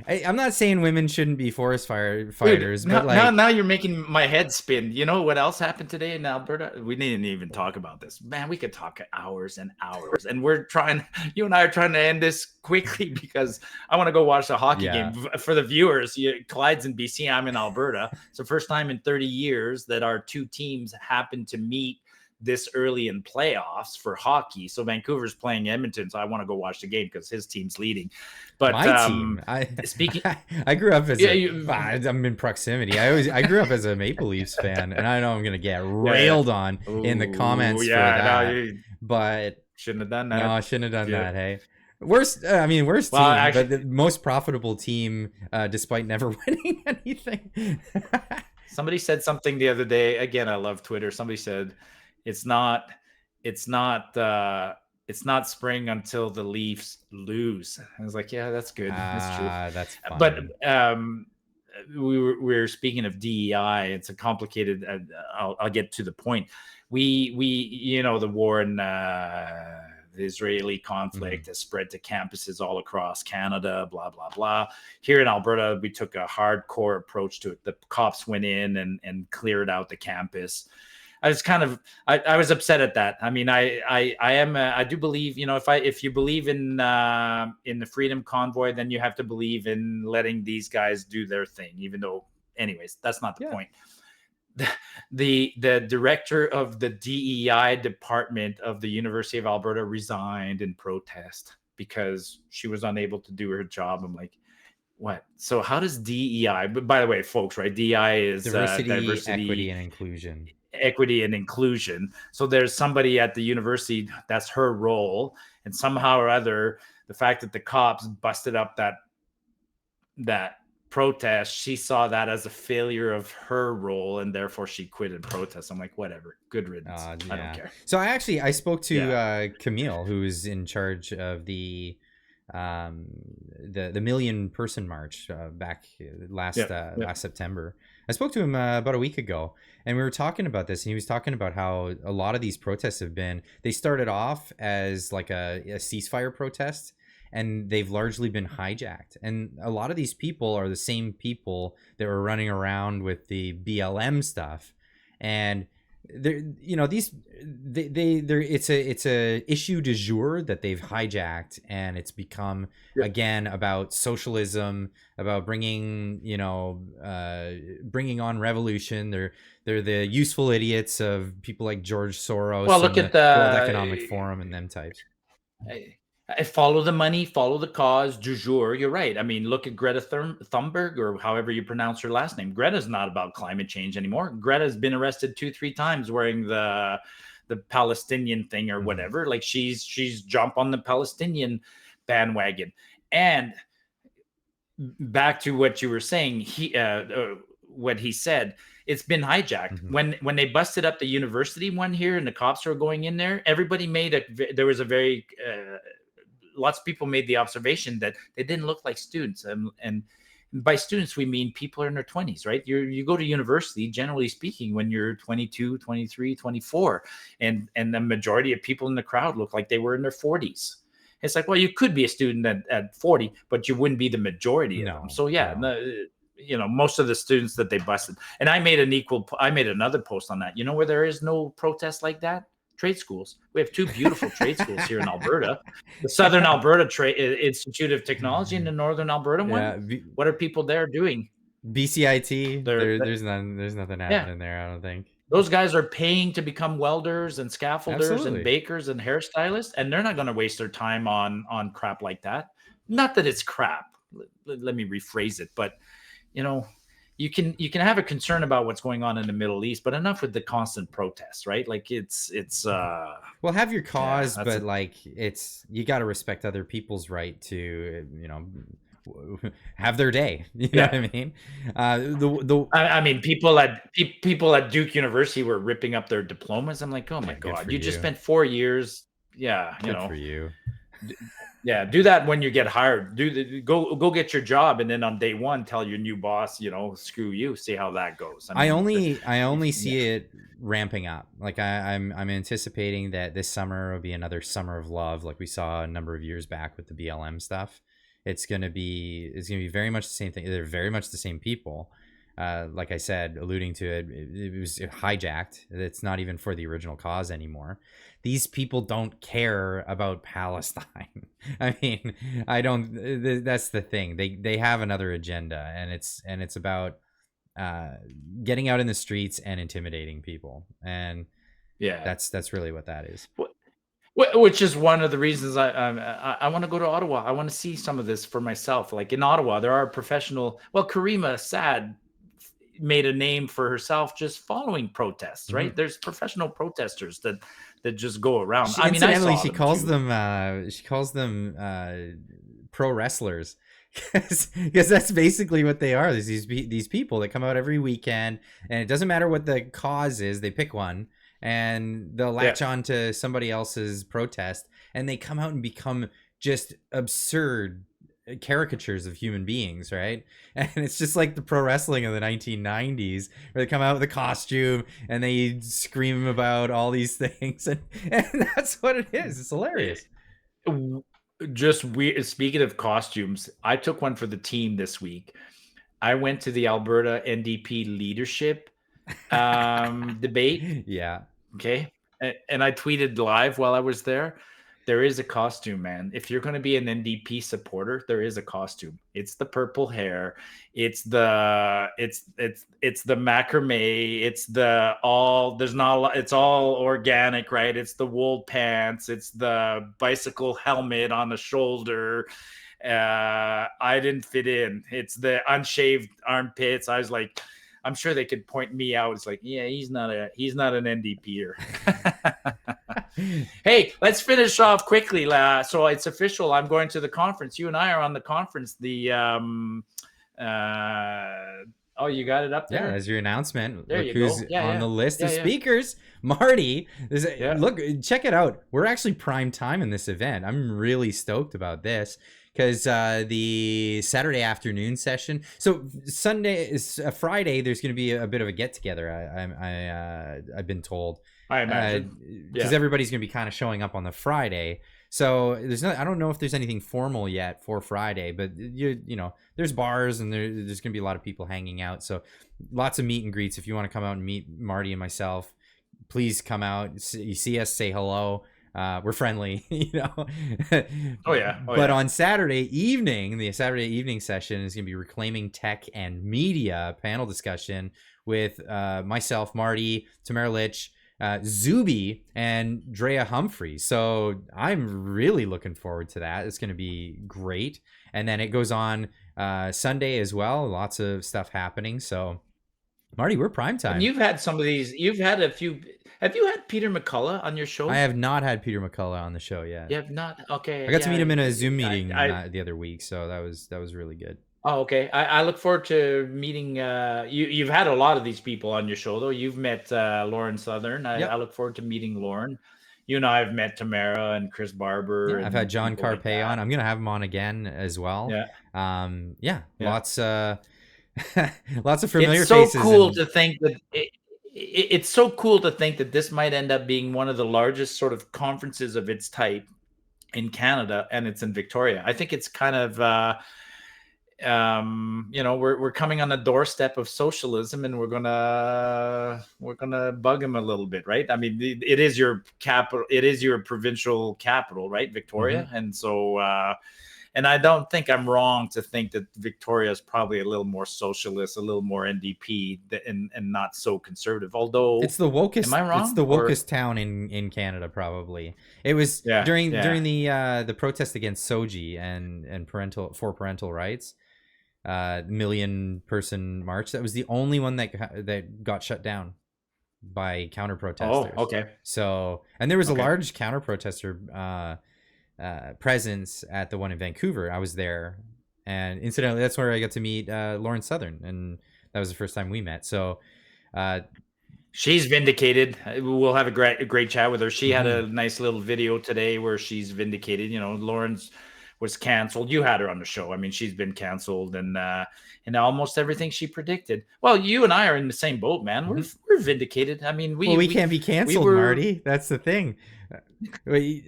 I'm not saying women shouldn't be forest firefighters, but now you're making my head spin. You know what else happened today in Alberta? We didn't even talk about this. Man, we could talk hours and hours, and you and I are trying to end this quickly because I want to go watch the hockey game. For the viewers, Clyde's in BC, I'm in Alberta. It's the first time in 30 years that our two teams happen to meet this early in playoffs for hockey. So Vancouver's playing Edmonton, so I want to go watch the game because his team's leading. But my team, I grew up as I'm in proximity. I grew up as a Maple Leafs fan, and I know I'm gonna get railed on in the comments for that. But shouldn't have done that. No, I shouldn't have done that. Hey, worst team, but the most profitable team, despite never winning anything. Somebody said something the other day. Again, I love Twitter. Somebody said, It's not spring until the Leafs lose. I was like, yeah, that's good. That's true. That's fine. But we were speaking of DEI. It's a complicated. I'll get to the point. We the war in the Israeli conflict has spread to campuses all across Canada. Blah blah blah. Here in Alberta, we took a hardcore approach to it. The cops went in and cleared out the campus. I was I was upset at that. I mean, I do believe, if you believe in the Freedom Convoy, then you have to believe in letting these guys do their thing, even though, anyways, that's not the point. The director of the DEI department of the University of Alberta resigned in protest because she was unable to do her job. I'm like, what? So how does DEI, but by the way, folks, right? DEI is diversity, equity, and inclusion. Equity and inclusion. So there's somebody at the university, that's her role, and somehow or other, the fact that the cops busted up that protest, she saw that as a failure of her role, and therefore she quit in protest. I'm like, whatever, good riddance. I don't care. So I spoke to Camille, who's in charge of the million person march back last September. I spoke to him about a week ago, and we were talking about this, and he was talking about how a lot of these protests they started off as like a ceasefire protest, and they've largely been hijacked. And a lot of these people are the same people that were running around with the BLM stuff. And it's a issue du jour that they've hijacked, and it's become again about socialism, about bringing on revolution. They're the useful idiots of people like George Soros, Well, look and at the World Economic Forum and them types. I follow the money, follow the cause, du jour. You're right. I mean, look at Greta Thunberg, or however you pronounce her last name. Greta's not about climate change anymore. Greta's been arrested 2-3 times wearing the Palestinian thing or whatever. Like she's jumped on the Palestinian bandwagon. And back to what you were saying, what he said, it's been hijacked. When they busted up the university one here and the cops were going in there, everybody there was a very lots of people made the observation that they didn't look like students. And by students, we mean people in their 20s, right? You go to university, generally speaking, when you're 22, 23, 24, and the majority of people in the crowd look like they were in their 40s. It's like, well, you could be a student at 40, but you wouldn't be the majority of them. So yeah, most of the students that they busted. And I made another post on that. You know where there is no protest like that? Trade schools. We have 2 beautiful trade schools here in Alberta. The Southern Alberta Institute of Technology and the Northern Alberta one. What are people there doing? BCIT. There's nothing happening there, I don't think. Those guys are paying to become welders and scaffolders and bakers and hairstylists, and they're not going to waste their time on crap like that. Not that it's crap. Let me rephrase it, but you can have a concern about what's going on in the Middle East, but enough with the constant protests, right? Like it's well, have your cause, but like you got to respect other people's right to have their day. You know what I mean? I mean, people at Duke University were ripping up their diplomas. I'm like, oh my god, you just spent 4 years. Yeah, good for you. Yeah, do that when you get hired. Go get your job, and then on day one, tell your new boss, screw you. See how that goes. I only see it ramping up. Like I'm anticipating that this summer will be another summer of love, like we saw a number of years back with the BLM stuff. It's gonna be very much the same thing. They're very much the same people. Like I said, alluding to it, it was hijacked. It's not even for the original cause anymore. These people don't care about Palestine. I mean, that's the thing. They have another agenda, and it's about getting out in the streets and intimidating people. And that's really what that is. Which is one of the reasons I want to go to Ottawa. I want to see some of this for myself. Like in Ottawa, there are professional. Well, Karima Saad made a name for herself just following protests, right? There's professional protesters that just go around. She calls them pro wrestlers, because that's basically what they are. There's these people that come out every weekend, and it doesn't matter what the cause is, they pick one and they'll latch on to somebody else's protest, and they come out and become just absurd caricatures of human beings, right? And it's just like the pro wrestling of the 1990s, where they come out with a costume and they scream about all these things, and that's what it is. It's hilarious. Just weird. Speaking of costumes, I took one for the team this week. I went to the Alberta NDP leadership debate. Yeah. Okay. And I tweeted live while I was there. There is a costume, man. If you're going to be an NDP supporter, there is a costume. It's the purple hair. It's the macrame. It's all organic, right? It's the wool pants. It's the bicycle helmet on the shoulder. I didn't fit in. It's the unshaved armpits. I was like, I'm sure they could point me out. It's like, yeah, he's not an NDPer. Hey, let's finish off quickly. So it's official. I'm going to the conference. You and I are on the conference. You got it up there? Yeah, as your announcement. There Look who's on the list of speakers. Marty. Look, check it out. We're actually prime time in this event. I'm really stoked about this, because the Saturday afternoon session. So Friday, there's going to be a bit of a get together. I've been told. I imagine, because everybody's going to be kind of showing up on the Friday. So I don't know if there's anything formal yet for Friday, but there's bars, and there's going to be a lot of people hanging out. So lots of meet and greets. If you want to come out and meet Marty and myself, please come out. You see us, say hello. We're friendly, you know. Oh yeah. But on Saturday evening, the Saturday evening session is going to be Reclaiming Tech and Media panel discussion with myself, Marty, Tamara Litch, Zuby, and Drea Humphrey. So I'm really looking forward to that. It's going to be great. And then it goes on Sunday as well. Lots of stuff happening. So Marty, we're prime time. And you've had some of these. You've had a few. Have you had Peter McCullough on your show? I have not had Peter McCullough on the show yet. You have not. Okay. I got to meet him in a Zoom meeting the other week, so that was really good. Oh, okay. I look forward to meeting. You've had a lot of these people on your show, though. You've met Lauren Southern. I look forward to meeing Lauren. You and I have met Tamara and Chris Barber. Yeah, I've had John Carpe on. I'm gonna have him on again as well. Yeah. Lots lots of familiar it's so faces. Cool to think that it's so cool to think that this might end up being one of the largest sort of conferences of its type in Canada, and it's in Victoria. I think it's kind of we're coming on the doorstep of socialism, and we're gonna bug him a little bit, right? I mean, it is your capital, it is your provincial capital, right, Victoria, and so and I don't think I'm wrong to think that Victoria is probably a little more socialist, a little more NDP, and not so conservative. Although it's the wokest, am I wrong? It's the wokest town in Canada, probably. It was during the protest against SOGI and parental rights, million person march. That was the only one that got shut down by counter protesters. Oh, okay. So, and there was a large counter protester presence at the one in Vancouver. I was there, and incidentally, that's where I got to meet Lauren Southern, and that was the first time we met. So she's vindicated. We'll have a great chat with her. She had a nice little video today where she's vindicated. You know, Lauren's was canceled. You had her on the show. I mean, she's been canceled, and almost everything she predicted. Well, you and I are in the same boat, man. We're vindicated. I mean, we can't be canceled, Marty. That's the thing.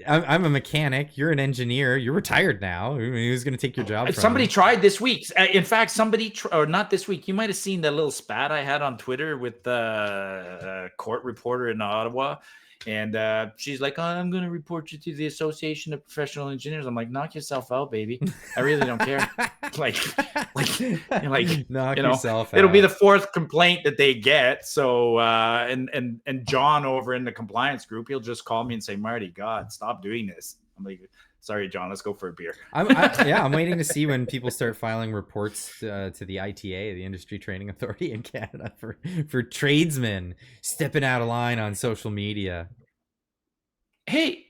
I'm a mechanic. You're an engineer. You're retired now. Who's going to take your job from somebody you? Tried this week. In fact, or not this week. You might have seen the little spat I had on Twitter with the court reporter in Ottawa. And she's like, I'm going to report you to the Association of Professional Engineers. I'm like, knock yourself out, baby. I really don't care. like, knock yourself out. It'll be the fourth complaint that they get. So, and John over in the compliance group, he'll just call me and say, Marty, God, stop doing this. I'm like, sorry, John, let's go for a beer. I'm waiting to see when people start filing reports to the ITA, the Industry Training Authority in Canada, for tradesmen stepping out of line on social media. Hey,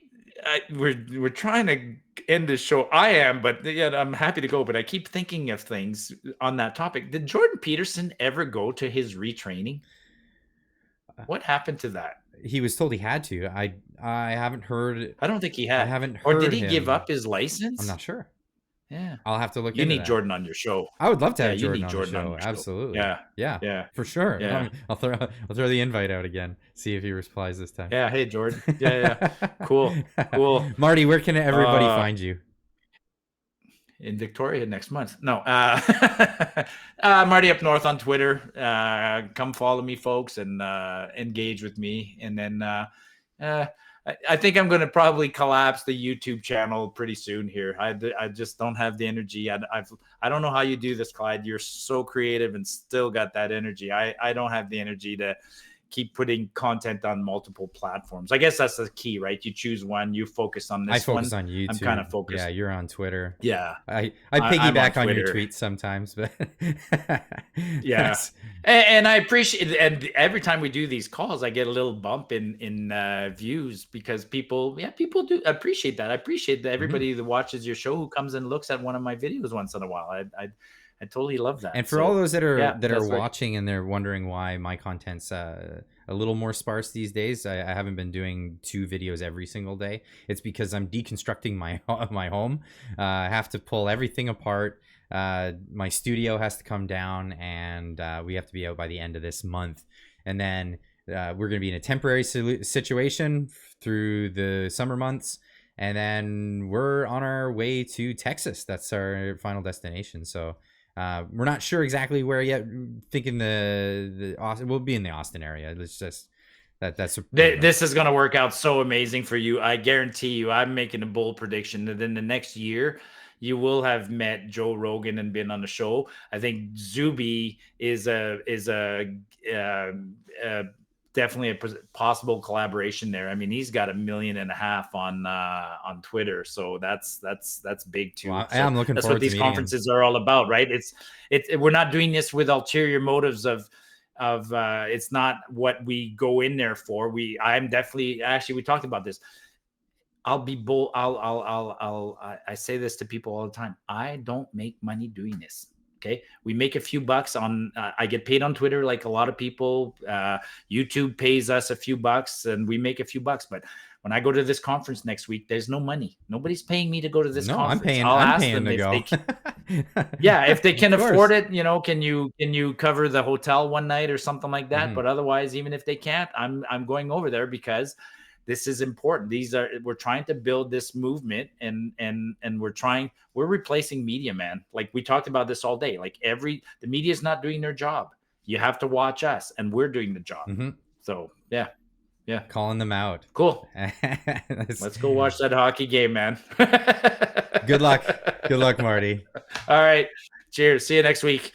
we're trying to end the show. I am, but I'm happy to go. But I keep thinking of things on that topic. Did Jordan Peterson ever go to his retraining? What happened to that? He was told he had to. I haven't heard. I don't think he had. I haven't heard. Or did he give up his license? I'm not sure. Yeah, I'll have to look. You into need that. Jordan on your show. I would love to have Jordan on the show. On Absolutely. Yeah, for sure. Yeah. I'll throw the invite out again. See if he replies this time. Yeah. Hey, Jordan. Yeah. Cool. Marty, where can everybody find you? In Victoria next month. No, Marty up north on Twitter. Come follow me, folks, and engage with me. And then I think I'm going to probably collapse the YouTube channel pretty soon here. I just don't have the energy. I don't know how you do this, Clyde. You're so creative and still got that energy. I don't have the energy to keep putting content on multiple platforms. I guess that's the key, right? You choose one, you focus on this one. I focus on YouTube. I'm kind of focused. Yeah, you're on Twitter. Yeah. I piggyback on your tweets sometimes, but yeah. And I appreciate it. And every time we do these calls, I get a little bump in views because people do appreciate that. I appreciate that everybody that watches your show who comes and looks at one of my videos once in a while. I totally love that. And for all those that are watching and they're wondering why my content's a little more sparse these days, I haven't been doing 2 videos every single day. It's because I'm deconstructing my home. I have to pull everything apart. My studio has to come down, and we have to be out by the end of this month. And then we're going to be in a temporary situation through the summer months. And then we're on our way to Texas. That's our final destination. So we're not sure exactly where yet. Thinking the Austin, we'll be in the Austin area. Let's just This is going to work out so amazing for you. I guarantee you. I'm making a bold prediction that in the next year, you will have met Joe Rogan and been on the show. I think Zuby is definitely a possible collaboration there. I mean, he's got 1.5 million on Twitter, so that's big too. Wow, so I'm looking that's forward what these to meeting conferences are all about, right? We're not doing this with ulterior motives of it's not what we go in there for. I'm definitely, actually, we talked about this. I'll be bold. I say this to people all the time. I don't make money doing this. Okay. We make a few bucks on, I get paid on Twitter like a lot of people. YouTube pays us a few bucks and we make a few bucks. But when I go to this conference next week, there's no money. Nobody's paying me to go to this conference. I'm paying to go. Yeah, if they can afford it, can you cover the hotel one night or something like that? But otherwise, even if they can't, I'm going over there because this is important. We're trying to build this movement and we're replacing media, man. Like we talked about this all day. Like the media is not doing their job. You have to watch us and we're doing the job. So yeah. Calling them out. Cool. Let's go watch that hockey game, man. Good luck. Good luck, Marty. All right. Cheers. See you next week.